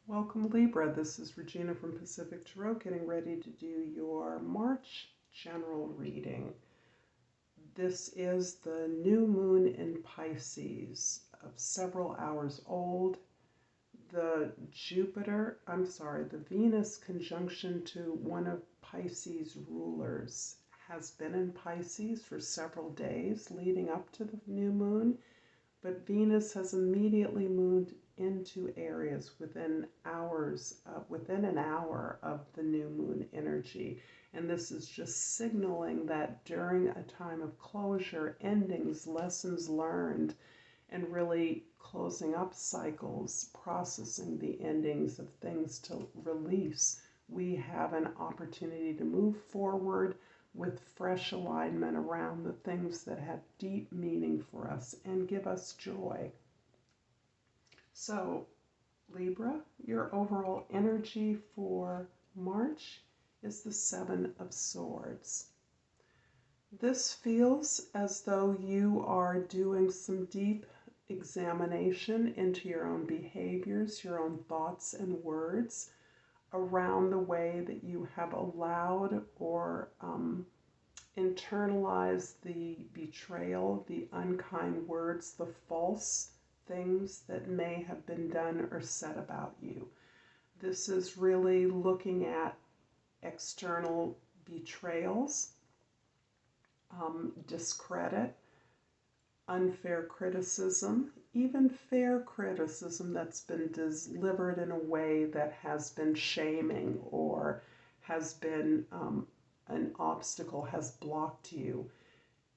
Welcome Libra, this is Regina from Pacific Tarot getting ready to do your March general reading. This is the new moon in Pisces of several hours old. The Venus conjunction to one of Pisces rulers has been in Pisces for several days leading up to the new moon. But Venus has immediately moved into Aries within an hour of the new moon energy. And this is just signaling that during a time of closure, endings, lessons learned, and really closing up cycles, processing the endings of things to release, we have an opportunity to move forward with fresh alignment around the things that have deep meaning for us and give us joy. So, Libra, your overall energy for March is the Seven of Swords. This feels as though you are doing some deep examination into your own behaviors, your own thoughts and words, around the way that you have allowed or internalized the betrayal, the unkind words, the false things that may have been done or said about you. This is really looking at external betrayals, discredit, unfair criticism, even fair criticism that's been delivered in a way that has been shaming or has been an obstacle, has blocked you.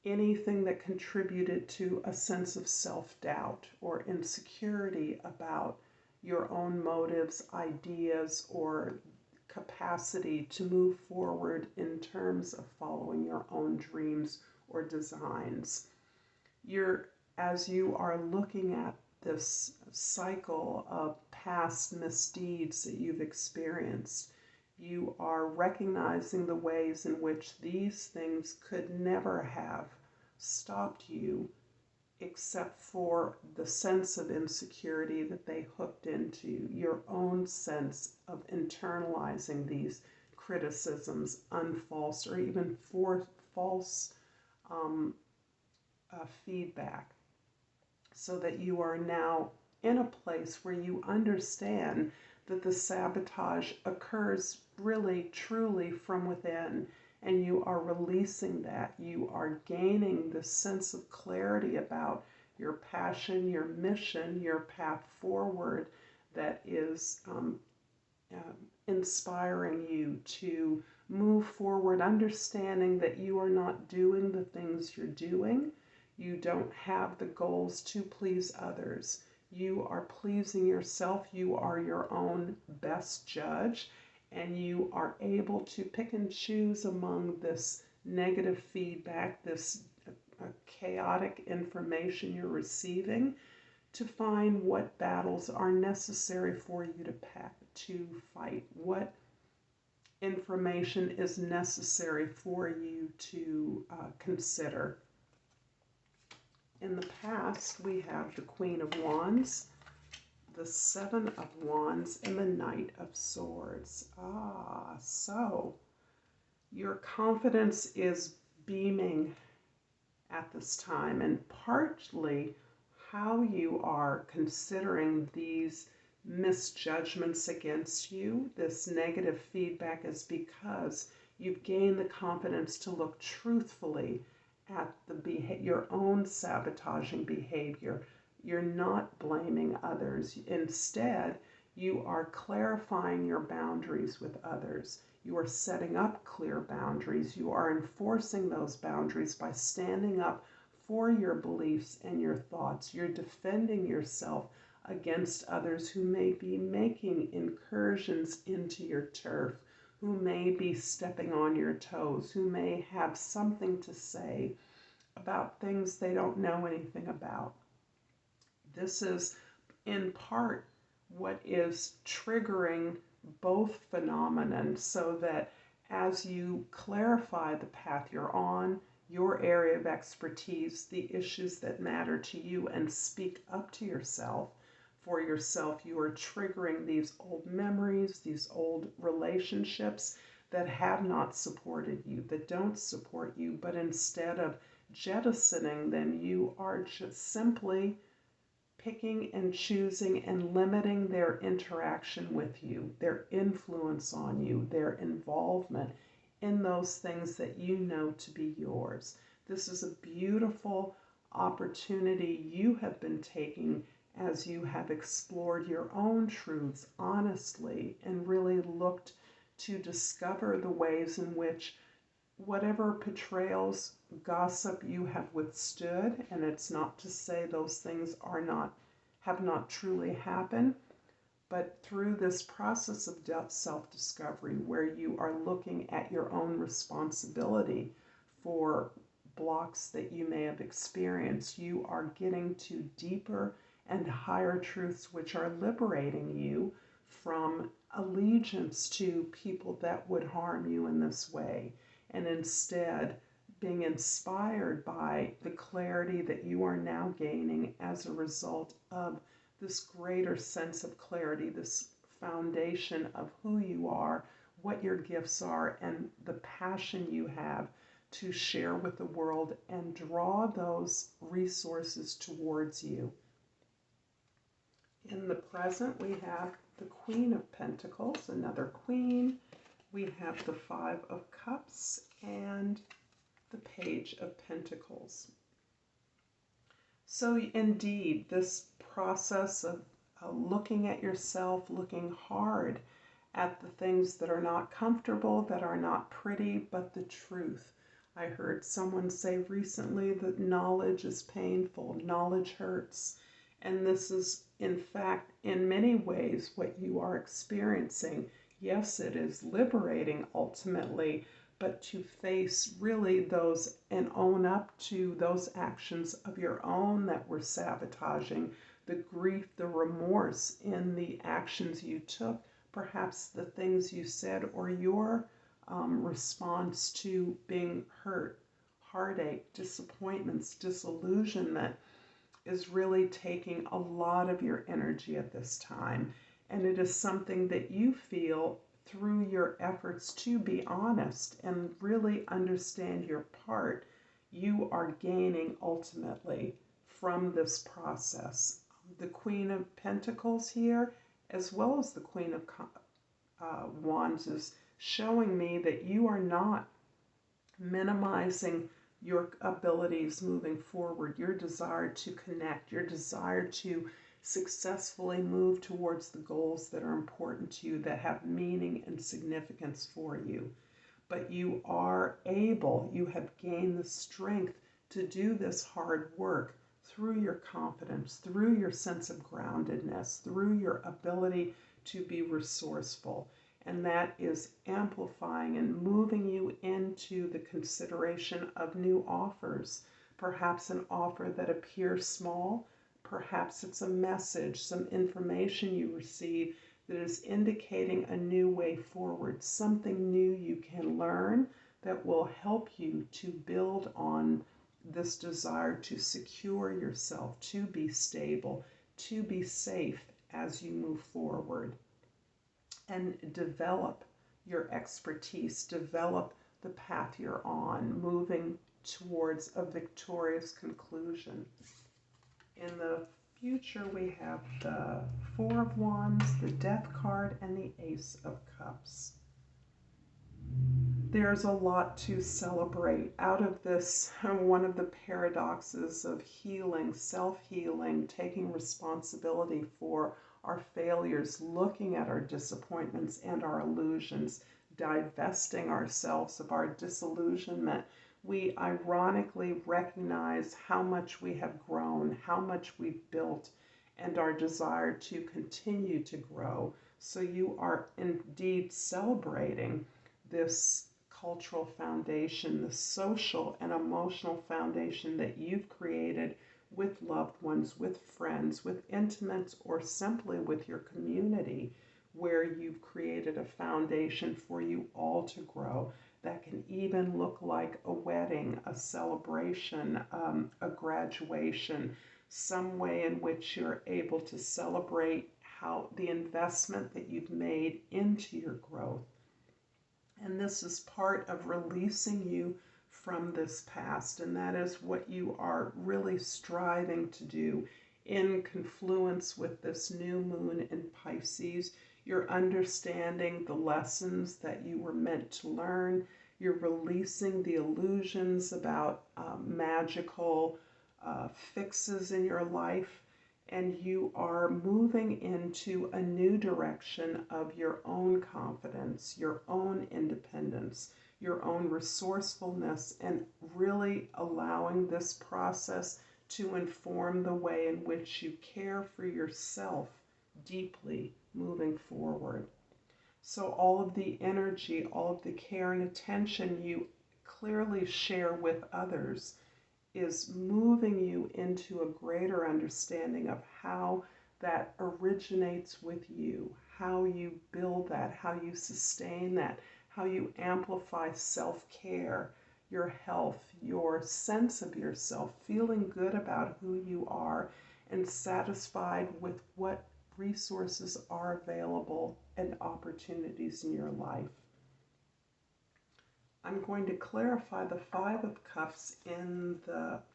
Anything that contributed to a sense of self-doubt or insecurity about your own motives, ideas, or capacity to move forward in terms of following your own dreams or designs. As you are looking at this cycle of past misdeeds that you've experienced, you are recognizing the ways in which these things could never have stopped you except for the sense of insecurity that they hooked into, your own sense of internalizing these criticisms, unfalse or even false feedback, so that you are now in a place where you understand that the sabotage occurs really, truly from within, and you are releasing that. You are gaining this sense of clarity about your passion, your mission, your path forward that is inspiring you to move forward, understanding that you are not doing the things you're doing. You don't have the goals to please others. You are pleasing yourself. You are your own best judge, and you are able to pick and choose among this negative feedback, this chaotic information you're receiving, to find what battles are necessary for you to fight, what information is necessary for you to consider. In the past, we have the Queen of Wands, the Seven of Wands, and the Knight of Swords. So your confidence is beaming at this time, and partly how you are considering these misjudgments against you, this negative feedback, is because you've gained the confidence to look truthfully at your own sabotaging behavior. You're not blaming others. Instead, you are clarifying your boundaries with others. You are setting up clear boundaries. You are enforcing those boundaries by standing up for your beliefs and your thoughts. You're defending yourself against others who may be making incursions into your turf, who may be stepping on your toes, who may have something to say about things they don't know anything about. This is in part what is triggering both phenomenon, so that as you clarify the path you're on, your area of expertise, the issues that matter to you, and speak up to yourself for yourself. You are triggering these old memories, these old relationships that have not supported you, that don't support you, but instead of jettisoning them, you are just simply picking and choosing and limiting their interaction with you, their influence on you, their involvement in those things that you know to be yours. This is a beautiful opportunity you have been taking as you have explored your own truths honestly and really looked to discover the ways in which whatever portrayals, gossip you have withstood, and it's not to say those things have not truly happened, but through this process of self-discovery where you are looking at your own responsibility for blocks that you may have experienced, you are getting to deeper and higher truths which are liberating you from allegiance to people that would harm you in this way, and instead being inspired by the clarity that you are now gaining as a result of this greater sense of clarity, this foundation of who you are, what your gifts are, and the passion you have to share with the world and draw those resources towards you. In the present, we have the Queen of Pentacles, another Queen. We have the Five of Cups and the Page of Pentacles. So indeed, this process of looking at yourself, looking hard at the things that are not comfortable, that are not pretty, but the truth. I heard someone say recently that knowledge is painful, knowledge hurts. And this is, in fact, in many ways what you are experiencing. Yes, it is liberating ultimately, but to face really those and own up to those actions of your own that were sabotaging, the grief, the remorse in the actions you took, perhaps the things you said, or your response to being hurt, heartache, disappointments, disillusionment is really taking a lot of your energy at this time. And it is something that you feel through your efforts to be honest and really understand your part, you are gaining ultimately from this process. The Queen of Pentacles here, as well as the Queen of Wands, is showing me that you are not minimizing your abilities moving forward, your desire to connect, your desire to successfully move towards the goals that are important to you, that have meaning and significance for you. But you are able, you have gained the strength to do this hard work through your confidence, through your sense of groundedness, through your ability to be resourceful. And that is amplifying and moving you into the consideration of new offers. Perhaps an offer that appears small, perhaps it's a message, some information you receive that is indicating a new way forward, something new you can learn that will help you to build on this desire to secure yourself, to be stable, to be safe as you move forward. And develop your expertise, develop the path you're on, moving towards a victorious conclusion. In the future, we have the Four of Wands, the Death card, and the Ace of Cups. There's a lot to celebrate out of this. One of the paradoxes of healing, self-healing, taking responsibility for our failures, looking at our disappointments and our illusions, divesting ourselves of our disillusionment, we ironically recognize how much we have grown, how much we've built, and our desire to continue to grow. So you are indeed celebrating this cultural foundation, the social and emotional foundation that you've created with loved ones, with friends, with intimates, or simply with your community, where you've created a foundation for you all to grow. That can even look like a wedding, a celebration, a graduation, some way in which you're able to celebrate how the investment that you've made into your growth. And this is part of releasing you from this past, and that is what you are really striving to do in confluence with this new moon in Pisces. You're understanding the lessons that you were meant to learn. You're releasing the illusions about magical fixes in your life, and you are moving into a new direction of your own confidence, your own independence, your own resourcefulness, and really allowing this process to inform the way in which you care for yourself deeply moving forward. So all of the energy, all of the care and attention you clearly share with others is moving you into a greater understanding of how that originates with you, how you build that, how you sustain that, how you amplify self-care, your health, your sense of yourself, feeling good about who you are and satisfied with what resources are available and opportunities in your life. I'm going to clarify the Five of Cups in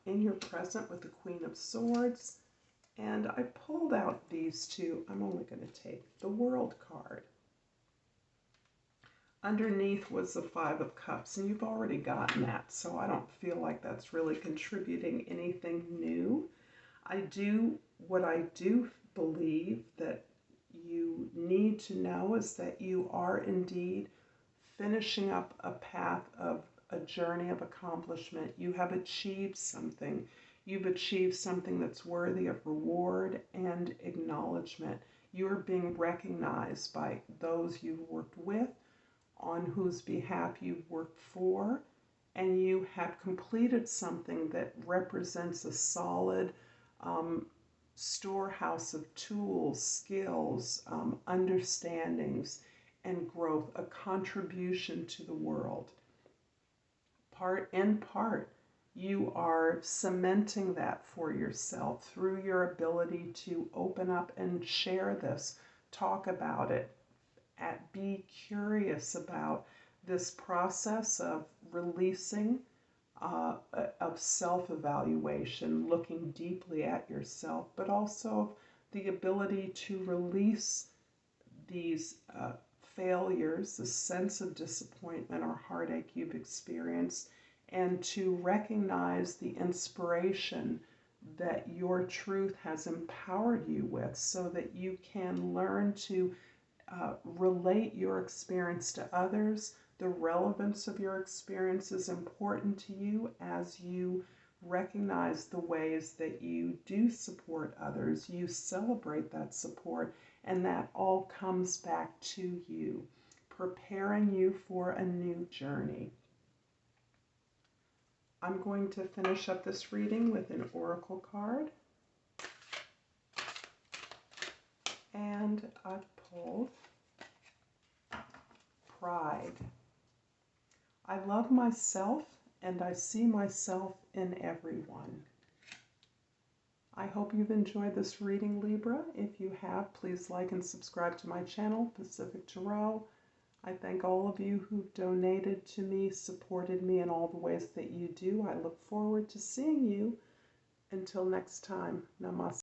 your present with the Queen of Swords, and I pulled out these two. I'm only going to take the World card. Underneath was the Five of Cups, and you've already gotten that, so I don't feel like that's really contributing anything new. What I do believe that you need to know is that you are indeed finishing up a path of a journey of accomplishment. You have achieved something. You've achieved something that's worthy of reward and acknowledgement. You are being recognized by those you've worked with, on whose behalf you've worked for, and you have completed something that represents a solid storehouse of tools, skills, understandings, and growth, a contribution to the world. In part, you are cementing that for yourself through your ability to open up and share this, talk about it, be curious about this process of releasing, of self-evaluation, looking deeply at yourself, but also the ability to release these failures, the sense of disappointment or heartache you've experienced, and to recognize the inspiration that your truth has empowered you with, so that you can learn to relate your experience to others. The relevance of your experience is important to you as you recognize the ways that you do support others. You celebrate that support, and that all comes back to you, preparing you for a new journey. I'm going to finish up this reading with an oracle card. And I've pulled Pride. I love myself and I see myself in everyone. I hope you've enjoyed this reading, Libra. If you have, please like and subscribe to my channel, Pacific Tarot. I thank all of you who've donated to me, supported me in all the ways that you do. I look forward to seeing you. Until next time, Namaste.